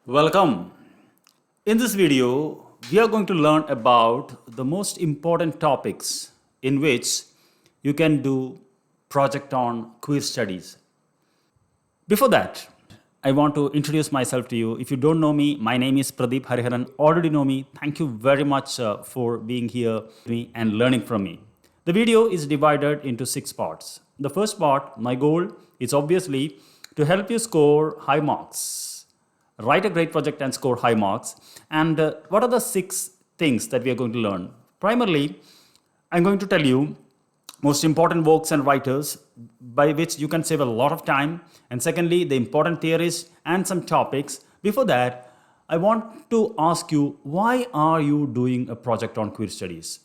Welcome. In this video, we are going to learn about the most important topics in which you can do project on queer studies. Before that, I want to introduce myself to you. If you don't know me, my name is Pradeep Hariharan. Already know me. Thank you very much for being here with me and learning from me. The video is divided into 6 parts. The first part, my goal is obviously to help you score high marks, write a great project and score high marks. And what are the 6 things that we are going to learn? Primarily, I'm going to tell you most important works and writers by which you can save a lot of time. And secondly, the important theories and some topics. Before that, I want to ask you, why are you doing a project on queer studies?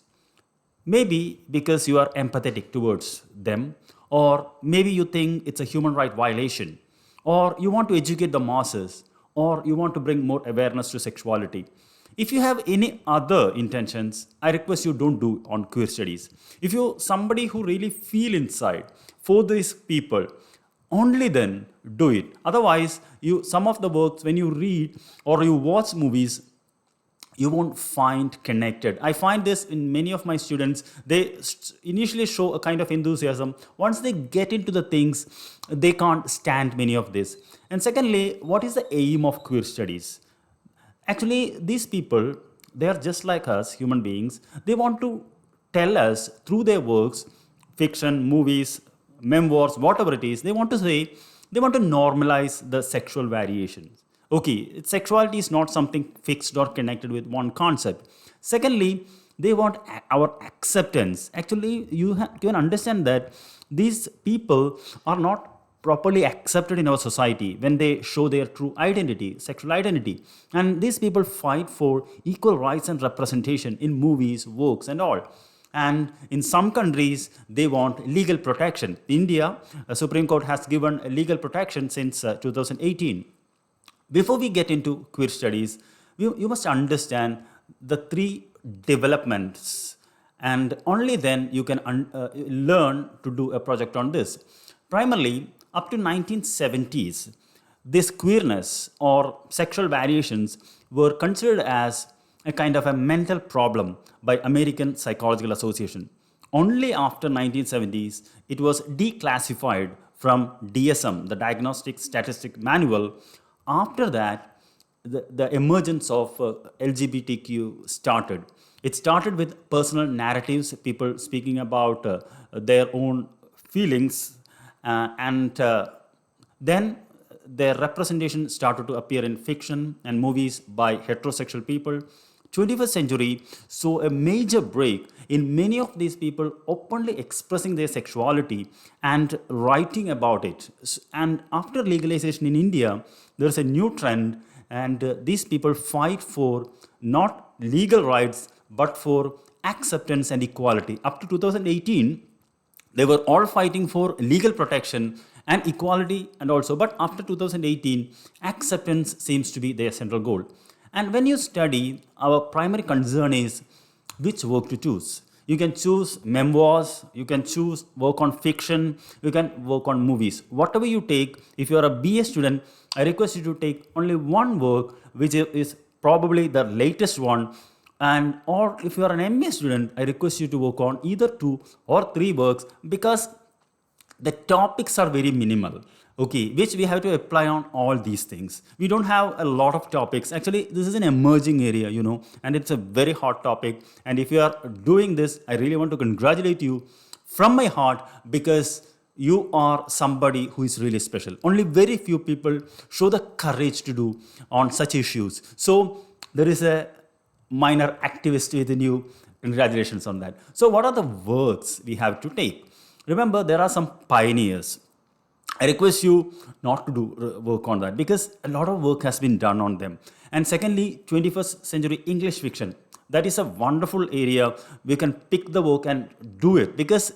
Maybe because you are empathetic towards them, or maybe you think it's a human right violation, or you want to educate the masses, or you want to bring more awareness to sexuality. If you have any other intentions, I request you don't do on queer studies. If you're somebody who really feel inside for these people, only then do it. Otherwise, some of the works when you read or you watch movies, you won't find connected. I find this in many of my students. They initially show a kind of enthusiasm. Once they get into the things, they can't stand many of this. And secondly, what is the aim of queer studies? Actually, these people, they are just like us, human beings. They want to tell us through their works, fiction, movies, memoirs, whatever it is, they want to say, they want to normalize the sexual variations. Okay, sexuality is not something fixed or connected with one concept. Secondly, they want our acceptance. Actually, you can understand that these people are not properly accepted in our society when they show their true identity, sexual identity. And these people fight for equal rights and representation in movies, works, and all. And in some countries, they want legal protection. India, the Supreme Court has given legal protection since 2018. Before we get into queer studies, you must understand the 3 developments, and only then you can learn to do a project on this. Primarily, up to 1970s, this queerness or sexual variations were considered as a kind of a mental problem by American Psychological Association. Only after 1970s, it was declassified from DSM, the Diagnostic Statistic Manual. After that, the emergence of LGBTQ started. It started with personal narratives, people speaking about their own feelings, and then their representation started to appear in fiction and movies by heterosexual people. 21st century saw a major break in many of these people openly expressing their sexuality and writing about it. And after legalization in India, there's a new trend, and these people fight for not legal rights but for acceptance and equality. Up to 2018, they were all fighting for legal protection and equality, and also, but after 2018, acceptance seems to be their central goal. And when you study, our primary concern is which work to choose. You can choose memoirs, you can choose work on fiction, you can work on movies. Whatever you take, if you are a BA student, I request you to take only one work which is probably the latest one. And or if you are an MA student, I request you to work on either 2 or 3 works, because the topics are very minimal, okay, which we have to apply on all these things. We don't have a lot of topics. Actually, this is an emerging area, and it's a very hot topic. And if you are doing this, I really want to congratulate you from my heart, because you are somebody who is really special. Only very few people show the courage to do on such issues. So there is a minor activist within you. Congratulations on that. So what are the works we have to take? Remember, there are some pioneers. I request you not to do work on that, because a lot of work has been done on them. And secondly, 21st century English fiction. That is a wonderful area. We can pick the work and do it, because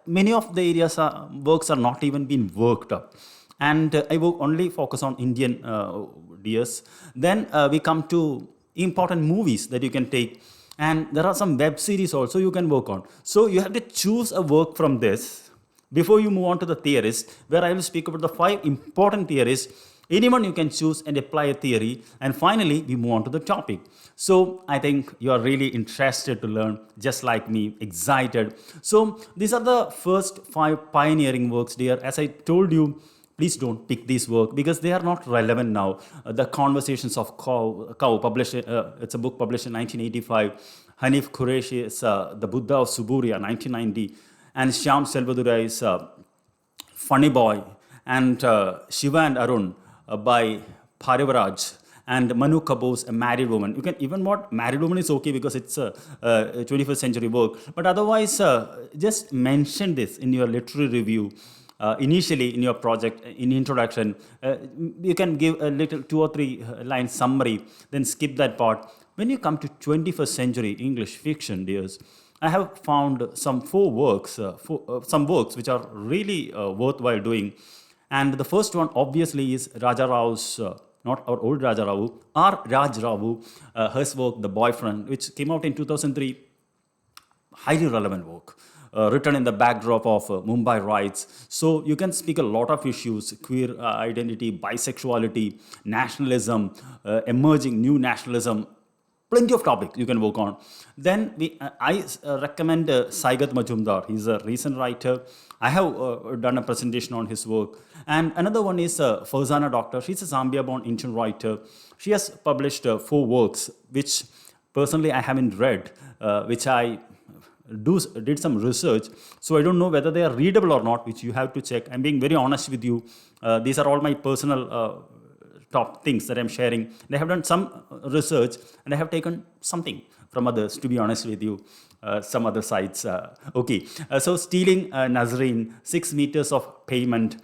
many of the areas works are not even being worked up. And I will only focus on Indian DS. Then we come to important movies that you can take. And there are some web series also you can work on. So you have to choose a work from this before you move on to the theorists, where I will speak about the 5 important theories Anyone you can choose and apply a theory, and finally we move on to the topic. So I think you are really interested to learn, just like me, excited. So these are the first 5 pioneering works, dear. As I told you, please don't pick these work because they are not relevant now. The Conversations of Cow published, it's a book published in 1985. Hanif Qureshi is The Buddha of Suburia, 1990. And Shyam Selvadura is Funny Boy, and Shiva and Arun by Parivaraj, and Manu Kapoor's A Married Woman. You can even what Married Woman is okay because it's a 21st century work, but otherwise just mention this in your literary review. Initially in your project, in introduction, you can give a little 2 or 3 line summary, then skip that part. When you come to 21st century English fiction, dears, I have found some some works which are really worthwhile doing. And the first one obviously is Raja Rao's, not our old Raja Rao, R. Raj Rao, his work The Boyfriend, which came out in 2003. Highly relevant work. Written in the backdrop of Mumbai riots. So you can speak a lot of issues: queer identity, bisexuality, nationalism, emerging new nationalism, plenty of topics you can work on. Then I recommend Saigat Majumdar. He's a recent writer. I have done a presentation on his work. And another one is Farzana Doctor. She's a Zambia-born Indian writer. She has published 4 works, which personally I haven't read, which I did some research. So I don't know whether they are readable or not, which you have to check. I'm being very honest with you. These are all my personal top things that I'm sharing. And I have done some research and I have taken something from others, to be honest with you, some other sites. So Stealing Nazarene, 6 meters of payment,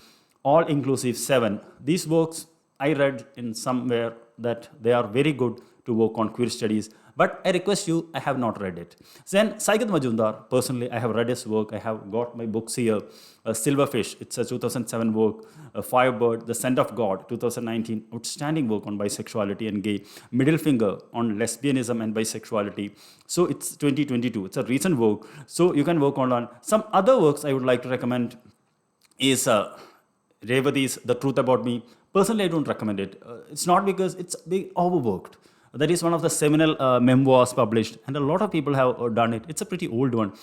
all inclusive 7. These works I read in somewhere that they are very good to work on queer studies. But I request you, I have not read it. Then Saigat Majumdar, personally, I have read his work. I have got my books here. Silverfish, it's a 2007 work. Firebird, The Scent of God, 2019. Outstanding work on bisexuality and gay. Middle Finger on lesbianism and bisexuality. So it's 2022. It's a recent work. So you can work on. Some other works I would like to recommend is Revati's The Truth About Me. Personally, I don't recommend it. It's not because it's being overworked. That is one of the seminal memoirs published, and a lot of people have done it. It's a pretty old one.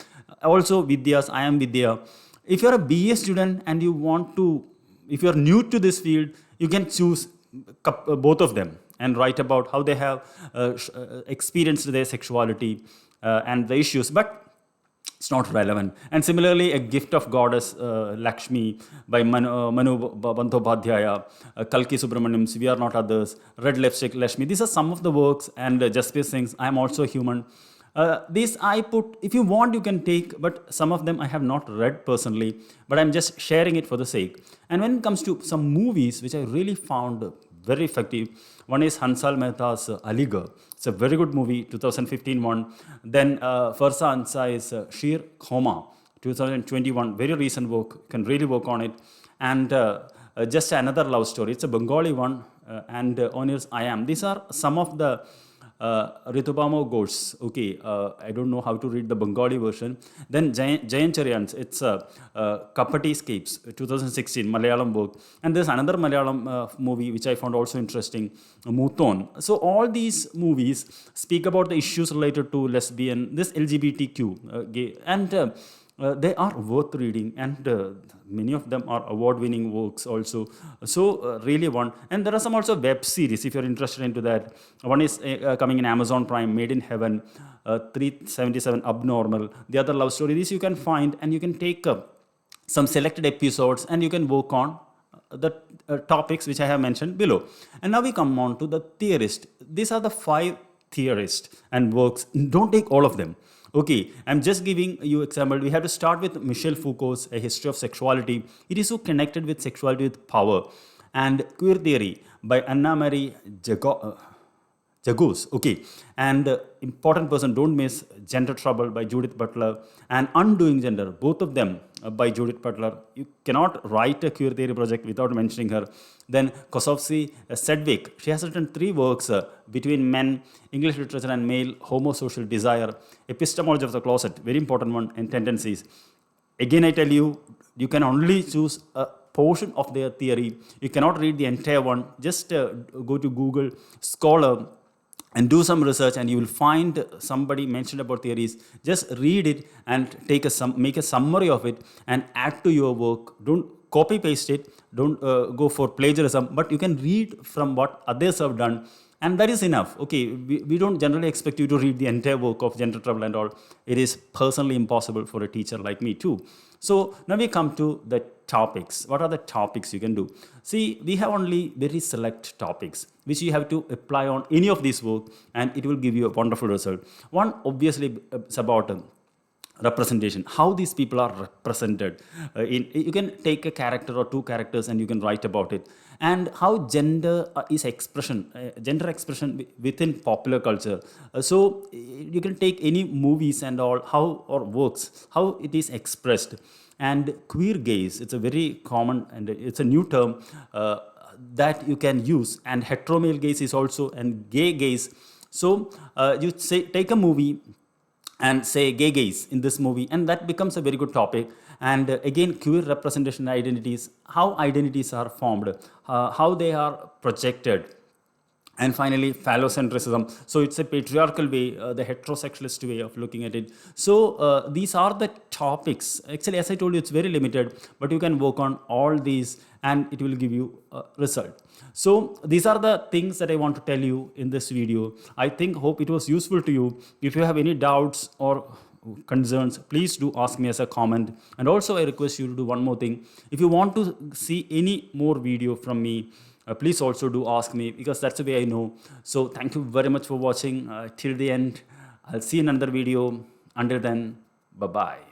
Also, Vidya's I Am Vidya. If you're a BA student and you want to, if you're new to this field, you can choose both of them and write about how they have experienced their sexuality and the issues. But it's not relevant. And similarly, A Gift of Goddess Lakshmi by Manu Bandhopadhyaya, Kalki Subramaniam's We Are Not Others, Red Lipstick Lakshmi. These are some of the works, and Jasprit Singh's I Am Also Human. These I put, if you want, you can take, but some of them I have not read personally, but I'm just sharing it for the sake. And when it comes to some movies, which I really found very effective, one is Hansal Mehta's Aligarh. It's a very good movie, 2015 one. Then Farsa Ansa is Sheer Khoma, 2021, very recent work, you can really work on it. And Just Another Love Story, it's a Bengali one, and Onir's I Am. These are some of the Ritubamo Ghosts. Okay, I don't know how to read the Bengali version. Then Jayan Charyans, it's Kapati Escapes, 2016, Malayalam work. And there's another Malayalam movie which I found also interesting, Muton. So all these movies speak about the issues related to lesbian, this LGBTQ, gay, and they are worth reading, and many of them are award-winning works also. So really one, and there are some also web series if you're interested into that. One is coming in Amazon Prime, Made in Heaven, 377 Abnormal. The other love story. These you can find, and you can take some selected episodes, and you can work on the topics which I have mentioned below. And now we come on to the theorist. These are the 5 theorists and works. Don't take all of them. Okay, I'm just giving you example. We have to start with Michel Foucault's A History of Sexuality. It is so connected with sexuality with power. And Queer Theory by Anna-Marie Jagos. Okay, and important person, don't miss Gender Trouble by Judith Butler and Undoing Gender, both of them by Judith Butler. You cannot write a queer theory project without mentioning her. Then Kosofsky Sedgwick, she has written 3 works between men, English literature and male, homosocial desire, epistemology of the closet, very important one, and tendencies. Again, I tell you, you can only choose a portion of their theory. You cannot read the entire one. Just go to Google Scholar and do some research, and you will find somebody mentioned about theories. Just read it and make a summary of it and add to your work. Don't copy paste it. Don't go for plagiarism, but you can read from what others have done, and that is enough. Okay, we don't generally expect you to read the entire work of general trouble and all. It is personally impossible for a teacher like me too. So now we come to the topics. What are the topics you can do? See, we have only very select topics which you have to apply on any of these work, and it will give you a wonderful result. One obviously is about representation, how these people are represented. You can take a character or two characters and you can write about it, and how gender is expression, gender expression within popular culture. So you can take any movies and all, how or works, how it is expressed. And queer gaze, it's a very common and it's a new term that you can use. And heteromale gaze is also, and gay gaze. So you say take a movie and say gay gaze in this movie, and that becomes a very good topic. And again, queer representation identities, how identities are formed, how they are projected. And finally, phallocentrism. So it's a patriarchal way, the heterosexualist way of looking at it. So these are the topics. Actually, as I told you, it's very limited, but you can work on all these and it will give you a result. So these are the things that I want to tell you in this video. I hope it was useful to you. If you have any doubts or concerns, please do ask me as a comment. And also I request you to do one more thing. If you want to see any more video from me, please also do ask me, because that's the way I know. So thank you very much for watching till the end. I'll see you in another video. Until then, bye-bye.